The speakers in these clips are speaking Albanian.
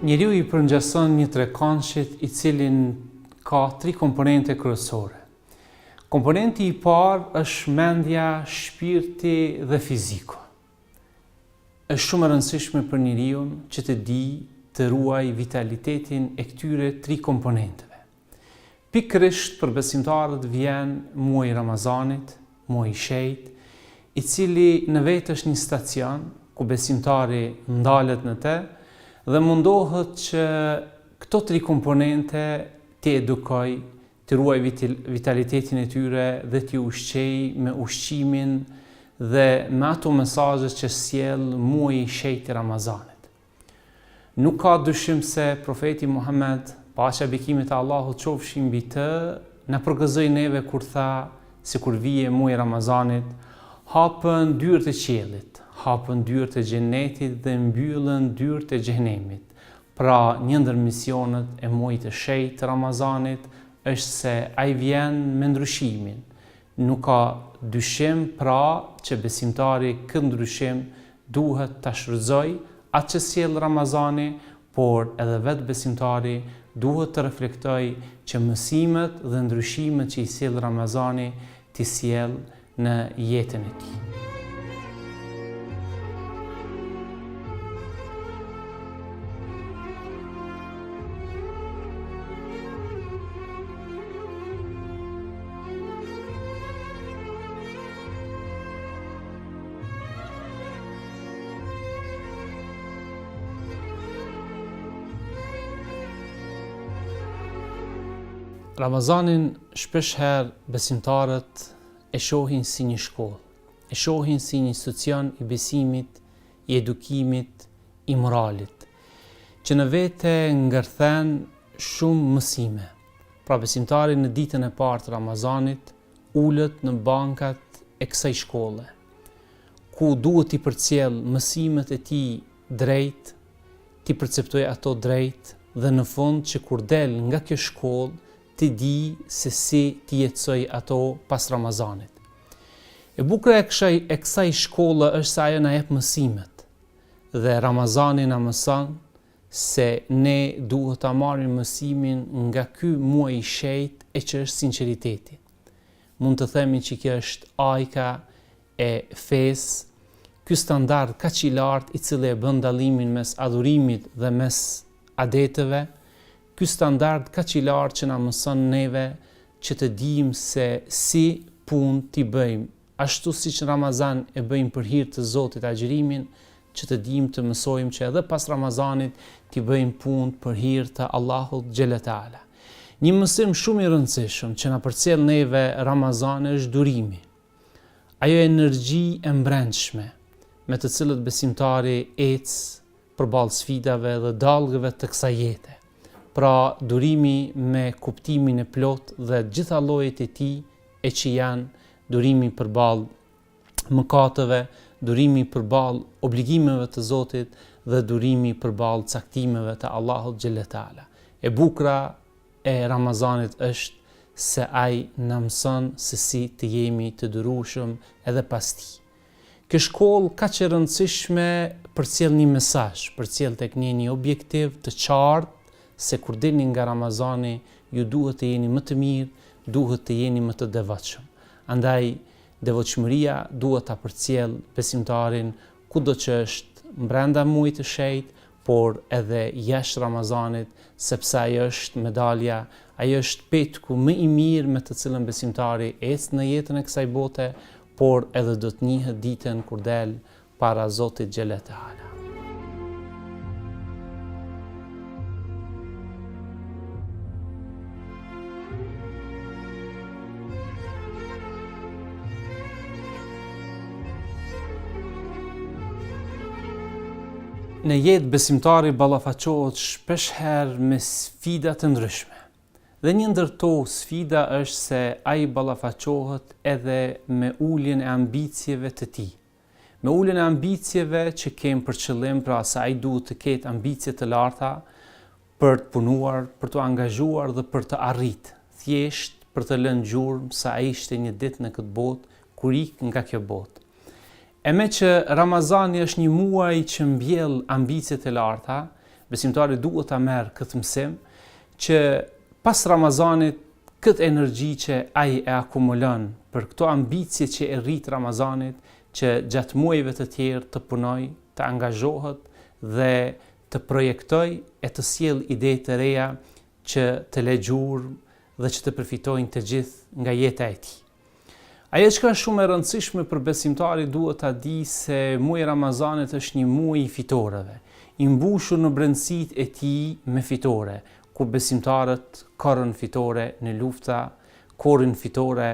Njeriu I përngjason një trekanshit I cilin ka 3 komponente kryesore. Komponenti I parë është mendja, shpirti dhe fiziku. Është shumë e rëndësishme për njeriu që të di të ruaj vitalitetin e këtyre 3 komponenteve. Pikërisht për besimtarët vjen muaji I Ramazanit, muaji I shenjtë, I cili në vetë është një stacion ku besimtari ndalet në të dhe mundohet që këto 3 komponente të edukoj, të ruaj vitalitetin e tyre dhe të ushqej me ushqimin dhe me ato mesazhe që sjell muaji I shenjtë I Ramazanit. Nuk ka dyshim se profeti Muhammed, paqja e bekimit e Allahut qofshin mbi të, na përgëzoi neve kur tha se kur vije muaji I Ramazanit, hapën dyert e qiellit, hapën dyert e xhenetit dhe mbyllën dyert e xhenemit. Pra, një ndër misionet e muajit të shenjtë të Ramazanit është se ai vjen me ndryshimin. Nuk ka dyshim pra që besimtari këtë ndryshim duhet ta shfrytëzojë atë që sjell Ramazani, por edhe vetë besimtari duhet të reflektojë që mësimet dhe ndryshimet që I sjell Ramazani t'i sjell në jetën e tij. Ramazanin shpesh herë besimtarët e shohin si një shkollë, e shohin si një institucion I besimit, I edukimit, I moralit, që në vete ngërthen shumë mësime. Pra besimtari në ditën e parë të Ramazanit ulet në bankat e kësaj shkolle, ku duhet I përcjell mësimet e tij drejt, t'i perceptoj ato drejt dhe në fund që kur del nga kjo shkollë të di se si t'i jetësoj ato pas Ramazanit. E bukur e kësaj shkolle është se ajo na jep mësimet dhe Ramazani na mëson se ne duhet ta marrim mësimin nga ky muaj I shenjtë e që është sinqeriteti. Mund të themi që kjo është ajka e fesë, ky standard kaq I lartë I cili e bën dallimin mes adhurimit dhe mes adeteve. Ky standard kaq I lartë që na mëson neve që të dijmë se si punë t'i bëjmë, ashtu siç në Ramazan e bëjmë për hir të Zotit agjërimin, që të dijmë të mësojmë që edhe pas Ramazanit t'i bëjmë punë për hir të Allahut xhela taala. Një mësim shumë I rëndësishëm që na përcjell neve Ramazani është durimi. Ajo energji e mbrëmshme me të cilët besimtari ecë përballë sfidave dhe dallgëve të kësaj jete. Pra durimi me kuptimin e plot dhe gjitha llojet e tij e që janë durimi përballë mëkateve, durimi përballë obligimeve të Zotit dhe durimi përballë caktimeve të Allahut xhela taala. E bukura e Ramazanit është se ai na mëson se si të jemi të durueshëm edhe pas tij. Kjo shkollë kaq e rëndësishme përcjell një mesazh, përcjell tek ne një objektiv të qartë se kur dilni nga Ramazani, ju duhet të jeni më të mirë, duhet të jeni më të devotshëm. Andaj, devotshmëria duhet ta përcjell besimtarin kudo që është brenda muajit të shenjtë, por edhe jashtë Ramazanit, sepse ajo është medalja, ajo është petku më I mirë me të cilën besimtari ecë në jetën e kësaj bote, por edhe do të njihet ditën kur del para Zotit xhela taala. Në jetë besimtari ballafaqohet shpesh herë me sfida të ndryshme. Dhe një ndër to sfida është se ai ballafaqohet edhe me uljen e ambicieve të tij. Me uljen e ambicieve që kemë për qëllim, pra se ai duhet të ketë ambicie të larta për të punuar, për të angazhuar dhe për të arritë, thjesht për të lënë gjurmë sa ai ishte një ditë në këtë botë kur ik nga kjo botë. E me që Ramazani është një muaj që mbjell ambicet e larta, besimtari duhet ta merr këtë mësim që pas Ramazanit këtë energji që ai e akumulon për këto ambicie që e rrit Ramazanit, që gjatë muajve të tjerë të punoj, të angazhohet dhe të projektoj e të sjell ide të reja që të lë gjurmë dhe që të përfitojnë të gjithë nga jeta e tij. Ajo që është shumë e rëndësishme për besimtari duhet ta di se muaji Ramazanit është një muaj i fitoreve, i mbushur në brendësitë e tij me fitore, ku besimtarët korrin fitore në lufta, korrin fitore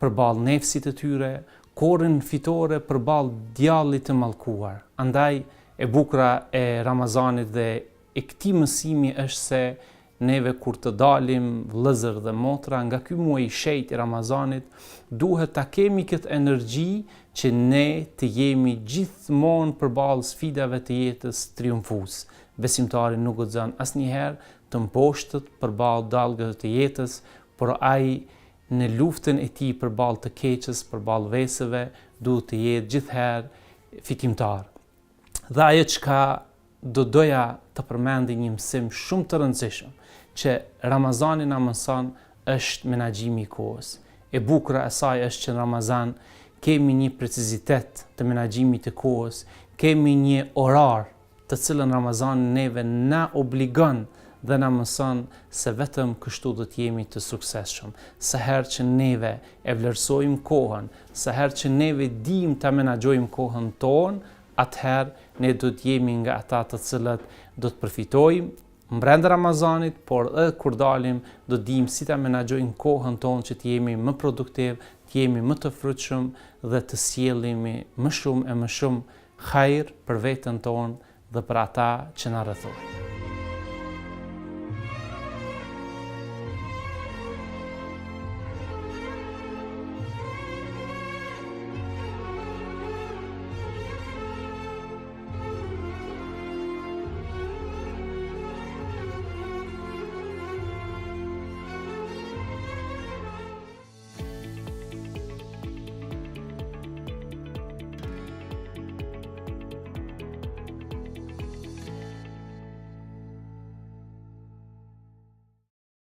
përballë nefsit të tyre, korrin fitore përballë djallit të mallkuar. Andaj e bukura e Ramazanit dhe e këtij mësimi është se neve kur të dalim vëllezër dhe motra nga ky muaj i shenjtë i Ramazanit, duhet ta kemi këtë energji që ne të jemi gjithmonë përballë sfidave të jetës triumfues. Besimtari nuk guxon asnjëherë të mposhtët përballë dallgëve të jetës, por ai në luftën e tij përballë të keqes, përballë veseve, duhet të jetë gjithherë fitimtar. Dhe ajo çka doja të përmendi një mësim shumë të rëndësishëm që Ramazani na mëson është menaxhimi i kohës. E bukura e saj është që në Ramazan kemi një precizitet të menaxhimit të kohës, kemi një orar të cilën Ramazani neve na obligon dhe na mëson se vetëm kështu do të jemi të suksesshëm. Sa herë që neve e vlerësojmë kohën, sa herë që neve dim ta menaxhojmë kohën tonë, atëherë ne do të jemi nga ata të cilët do të përfitojmë brenda Ramazanit, por edhe kur dalim do dim si ta menaxhojmë kohën tonë që të jemi më produktiv, të jemi më të frutshëm dhe të sjellemi më shumë e më shumë hajër për veten tonë dhe për ata që na rrethojnë.